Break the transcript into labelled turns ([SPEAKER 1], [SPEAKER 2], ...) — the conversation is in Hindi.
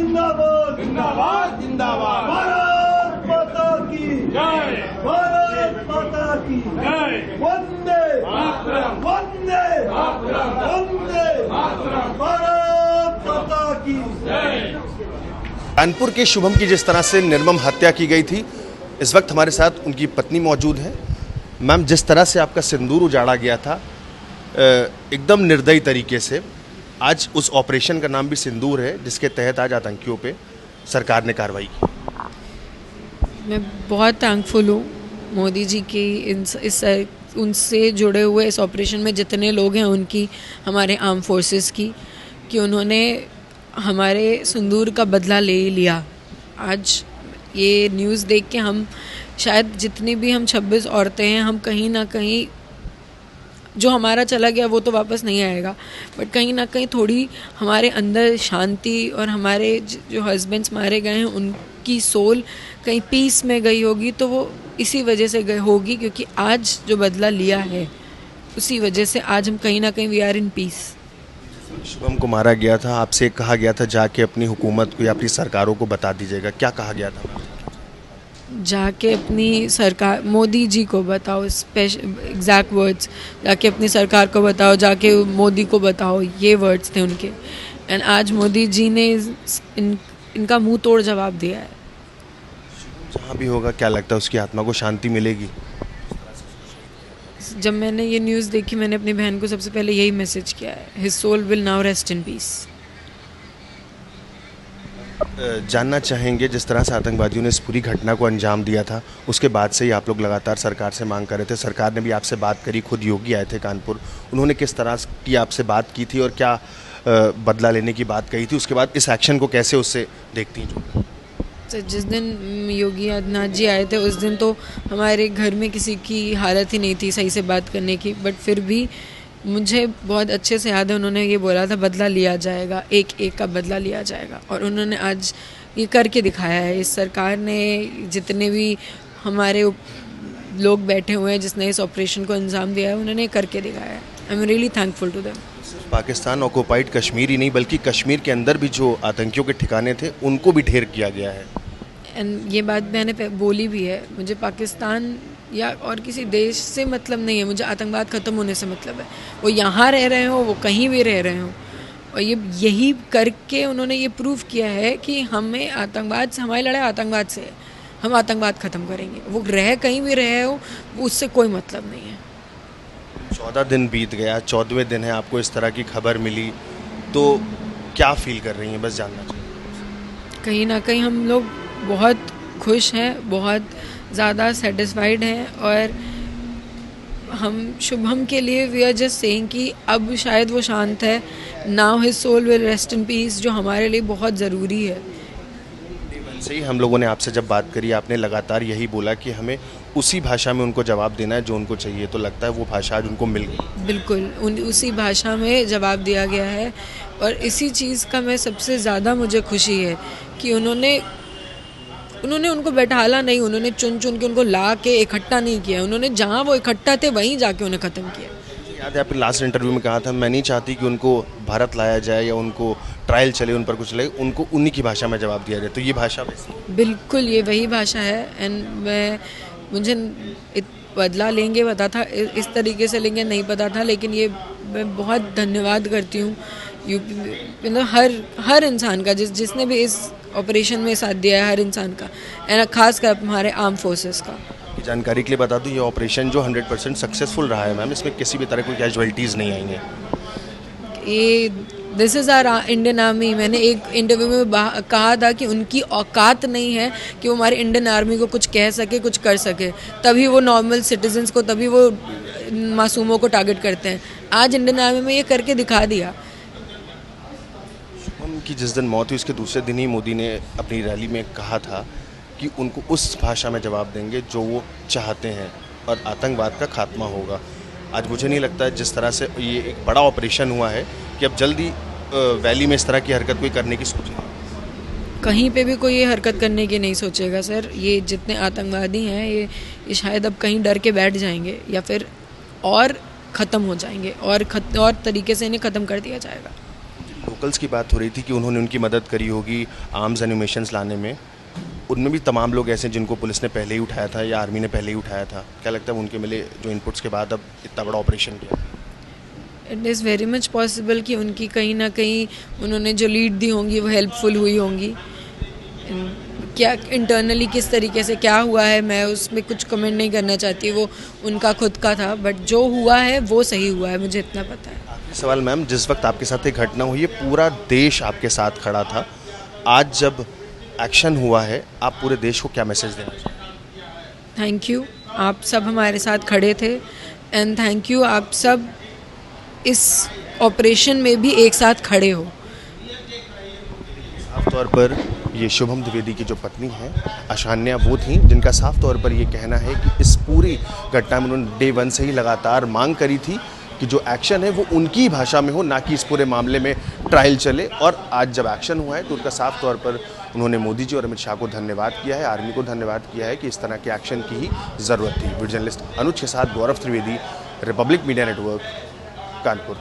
[SPEAKER 1] जिंदाबाद
[SPEAKER 2] जिंदाबाद जिंदाबाद।
[SPEAKER 1] भारत माता की
[SPEAKER 2] जय
[SPEAKER 1] भारत माता की
[SPEAKER 2] जय।
[SPEAKER 1] वंदे
[SPEAKER 2] मातरम
[SPEAKER 1] वंदे
[SPEAKER 2] मातरम
[SPEAKER 1] वंदे
[SPEAKER 2] मातरम
[SPEAKER 1] भारत माता की
[SPEAKER 2] जय।
[SPEAKER 3] कानपुर के शुभम की जिस तरह से निर्मम हत्या की गई थी, इस वक्त हमारे साथ उनकी पत्नी मौजूद है। मैम, जिस तरह से आपका सिंदूर उजाड़ा गया था एकदम निर्दयी तरीके से, आज उस ऑपरेशन का नाम भी सिंदूर है जिसके तहत आज आतंकियों पे सरकार ने कार्रवाई की।
[SPEAKER 4] मैं बहुत थैंकफुल हूँ मोदी जी की उनसे जुड़े हुए इस ऑपरेशन में जितने लोग हैं उनकी, हमारे आर्म फोर्सेस की, कि उन्होंने हमारे सिंदूर का बदला ले लिया। आज ये न्यूज़ देख के हम शायद जितनी भी हम 26 औरतें हैं, हम कहीं ना कहीं जो हमारा चला गया वो तो वापस नहीं आएगा, बट कहीं ना कहीं थोड़ी हमारे अंदर शांति और हमारे जो हस्बैंड्स मारे गए हैं उनकी सोल कहीं पीस में गई होगी, तो वो इसी वजह से गई होगी, क्योंकि आज जो बदला लिया है उसी वजह से आज हम कहीं ना कहीं we are in peace.
[SPEAKER 3] Shubham को मारा गया था, आपसे कहा गया था जाके अपनी हुकूमत को या अपनी सरकारों को बता दीजिएगा, क्या कहा गया था?
[SPEAKER 4] जाके अपनी सरकार, मोदी जी को बताओ, एग्जैक्ट वर्ड्स, जाके अपनी सरकार को बताओ, जाके मोदी को बताओ, ये वर्ड्स थे उनके। एंड आज मोदी जी ने इनका मुंह तोड़ जवाब दिया है।
[SPEAKER 3] जहाँ भी होगा, क्या लगता है उसकी आत्मा को शांति मिलेगी?
[SPEAKER 4] जब मैंने ये न्यूज़ देखी, मैंने अपनी बहन को सबसे पहले यही मैसेज किया है, his soul will now rest in peace.
[SPEAKER 3] जानना चाहेंगे, जिस तरह से आतंकवादियों ने इस पूरी घटना को अंजाम दिया था, उसके बाद से ही आप लोग लगातार सरकार से मांग कर रहे थे, सरकार ने भी आपसे बात करी, खुद योगी आए थे कानपुर, उन्होंने किस तरह की आपसे बात की थी और क्या बदला लेने की बात कही थी? उसके बाद इस एक्शन को कैसे उससे देखती हैं?
[SPEAKER 4] तो जिस दिन योगी आदित्यनाथ जी आए थे उस दिन तो हमारे घर में किसी की हालत ही नहीं थी सही से बात करने की, बट फिर भी मुझे बहुत अच्छे से याद है उन्होंने ये बोला था, बदला लिया जाएगा, एक एक का बदला लिया जाएगा, और उन्होंने आज ये करके दिखाया है। इस सरकार ने, जितने भी हमारे लोग बैठे हुए हैं जिसने इस ऑपरेशन को अंजाम दिया है, उन्होंने करके दिखाया है। I am really thankful to them.
[SPEAKER 3] Pakistan occupied Kashmir ही नहीं बल्कि कश्मीर के अंदर भी जो आतंकियों के ठिकाने थे उनको भी ढेर किया गया है।
[SPEAKER 4] एंड ये बात मैंने बोली भी है, मुझे पाकिस्तान या और किसी देश से मतलब नहीं है, मुझे आतंकवाद ख़त्म होने से मतलब है। वो यहाँ रह रहे हो, वो कहीं भी रह रहे हो, और यही करके उन्होंने ये प्रूव किया है कि हमें आतंकवाद से, हमारी लड़ाई आतंकवाद से है, हम आतंकवाद ख़त्म करेंगे। वो कहीं भी रहे हो, वो उससे कोई मतलब नहीं है।
[SPEAKER 3] 14 दिन बीत गया, 14वें दिन है, आपको इस तरह की खबर मिली, तो क्या फील कर रही हैं? बस जानना चाहिए।
[SPEAKER 4] कहीं ना कहीं हम लोग बहुत खुश हैं, बहुत ज़्यादा सेटिस्फाइड हैं, और हम शुभम के लिए वी आर जस्ट सेइंग कि अब शायद वो शांत है, now his soul will rest in peace, जो हमारे लिए बहुत ज़रूरी है।
[SPEAKER 3] से ही हम लोगों ने आपसे जब बात करी, आपने लगातार यही बोला कि हमें उसी भाषा में उनको जवाब देना है जो उनको चाहिए, तो लगता है वो भाषा आज उनको मिल गई।
[SPEAKER 4] बिल्कुल, उसी भाषा में जवाब दिया गया है, और इसी चीज़ का मैं सबसे ज़्यादा मुझे खुशी है कि उन्होंने उनको बैठाला नहीं, उन्होंने चुन चुन के उनको ला के इकट्ठा नहीं किया, उन्होंने जहाँ वो इकट्ठा थे वहीं जाके उन्हें ख़त्म किया।
[SPEAKER 3] याद है आपने लास्ट इंटरव्यू में कहा था, मैं नहीं चाहती कि उनको भारत लाया जाए या उनको ट्रायल चले, उन पर कुछ लगे, उनको उन्हीं की भाषा में जवाब दिया जाए, तो ये भाषा वैसी?
[SPEAKER 4] बिल्कुल, ये वही भाषा है। एंड मुझे बदला लेंगे पता था, इस तरीके से लेंगे नहीं पता था, लेकिन ये मैं बहुत धन्यवाद करती हूँ हर इंसान का, जिसने भी इस ऑपरेशन में साथ दिया है, हर इंसान का, एंड खास कर हमारे आर्म फोर्सेस का।
[SPEAKER 3] जानकारी के लिए बता दूं, ये ऑपरेशन जो 100% सक्सेसफुल रहा है मैम, इसमें किसी भी तरह कोई कैजुअल्टीज़ नहीं आई हैं।
[SPEAKER 4] ये this is our Indian army. मैंने एक इंटरव्यू में कहा था कि उनकी औकात नहीं है कि वो हमारे इंडियन आर्मी को कुछ कह सके, कुछ कर सके, तभी वो नॉर्मल सिटीजन्स को, तभी वो मासूमों को टारगेट करते हैं। आज इंडियन आर्मी में ये करके दिखा दिया।
[SPEAKER 3] शुभम की जिस दिन मौत हुई उसके दूसरे दिन ही मोदी ने अपनी रैली में कहा था कि उनको उस भाषा में जवाब देंगे जो वो चाहते हैं और आतंकवाद का खात्मा होगा। आज मुझे नहीं लगता है जिस तरह से ये एक बड़ा ऑपरेशन हुआ है कि अब जल्दी वैली में इस तरह की हरकत कोई करने की सोचेगा।
[SPEAKER 4] कहीं पे भी कोई ये हरकत करने की नहीं सोचेगा सर। ये जितने आतंकवादी हैं ये शायद अब कहीं डर के बैठ जाएंगे या फिर और ख़त्म हो जाएंगे और तरीके से इन्हें ख़त्म कर दिया जाएगा।
[SPEAKER 3] लोकल्स की बात हो रही थी कि उन्होंने उनकी मदद करी होगी आर्म्स एनिमेशंस लाने में, उनमें भी तमाम लोग ऐसे हैं जिनको पुलिस ने पहले ही उठाया था या आर्मी ने पहले ही उठाया था। क्या लगता है उनके मिले जो इनपुट्स के बाद अब इतना बड़ा ऑपरेशन किया?
[SPEAKER 4] It is very much possible कि उनकी कहीं ना कहीं उन्होंने जो लीड दी होंगी वो हेल्पफुल हुई होंगी। क्या इंटरनली किस तरीके से क्या हुआ है मैं उसमें कुछ कमेंट नहीं करना चाहती, वो उनका खुद का था, बट जो हुआ है वो सही हुआ है, मुझे इतना पता है।
[SPEAKER 3] आखिरी सवाल मैम, जिस वक्त आपके साथ एक घटना हुई है पूरा देश आपके साथ खड़ा था, आज जब एक्शन हुआ है आप पूरे देश को क्या मैसेज देना चाहेंगे?
[SPEAKER 4] थैंक यू, आप सब हमारे साथ खड़े थे एंड थैंक यू आप सब इस ऑपरेशन में भी एक साथ खड़े हो।
[SPEAKER 3] साफ तौर पर ये शुभम द्विवेदी की जो पत्नी है अशान्या वो थी जिनका साफ तौर पर ये कहना है कि इस पूरी घटना में उन्होंने डे 1 से ही लगातार मांग करी थी कि जो एक्शन है वो उनकी भाषा में हो, ना कि इस पूरे मामले में ट्रायल चले। और आज जब एक्शन हुआ है तो उनका साफ तौर पर उन्होंने मोदी जी और अमित शाह को धन्यवाद किया है, आर्मी को धन्यवाद किया है कि इस तरह के एक्शन की ही ज़रूरत थी। वीडियो जर्नलिस्ट अनुज के साथ Gaurav Trivedi, Republic Media Network, Kanpur.